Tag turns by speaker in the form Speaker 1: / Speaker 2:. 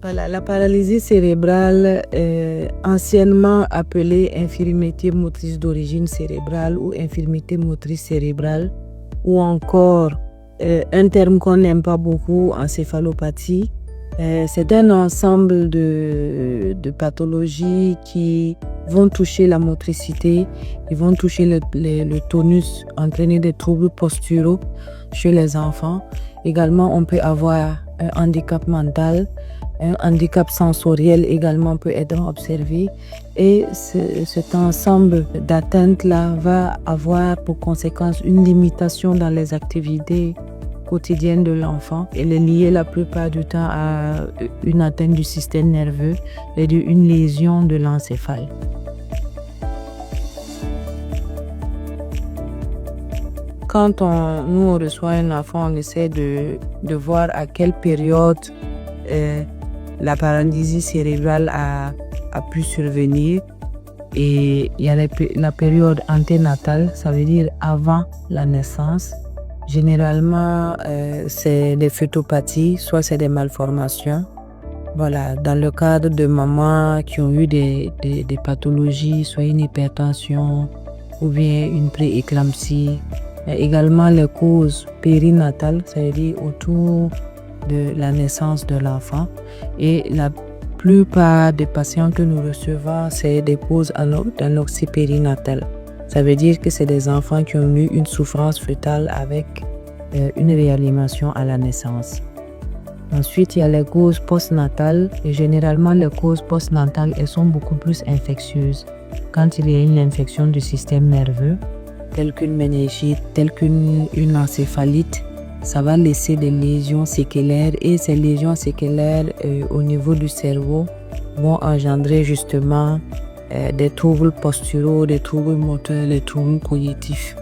Speaker 1: Voilà, la paralysie cérébrale, anciennement appelée infirmité motrice d'origine cérébrale ou infirmité motrice cérébrale, ou encore un terme qu'on n'aime pas beaucoup, encéphalopathie. C'est un ensemble de pathologies qui vont toucher la motricité, qui vont toucher le tonus, entraîner des troubles posturaux chez les enfants. Également, on peut avoir un handicap mental, un handicap sensoriel également peut être observé. Et cet ensemble d'atteintes-là va avoir pour conséquence une limitation dans les activités quotidienne de l'enfant. Elle est liée la plupart du temps à une atteinte du système nerveux et une lésion de l'encéphale. Quand on reçoit un enfant, on essaie de voir à quelle période la paralysie cérébrale a pu survenir. Et il y a la période anténatale, ça veut dire avant la naissance. Généralement, c'est des fœtopathies, soit c'est des malformations. Voilà, dans le cadre de mamans qui ont eu des pathologies, soit une hypertension ou bien une prééclampsie. Également les causes périnatales, ça veut dire autour de la naissance de l'enfant. Et la plupart des patients que nous recevons, c'est des causes d'anorexie périnatale. Ça veut dire que c'est des enfants qui ont eu une souffrance fœtale avec une réanimation à la naissance. Ensuite, il y a les causes postnatales. Et généralement, les causes postnatales, elles sont beaucoup plus infectieuses. Quand il y a une infection du système nerveux, telle qu'une méningite, telle qu'une encéphalite, ça va laisser des lésions séquelaires. Et ces lésions séquelaires au niveau du cerveau vont engendrer justement des troubles posturaux, des troubles moteurs, des troubles cognitifs.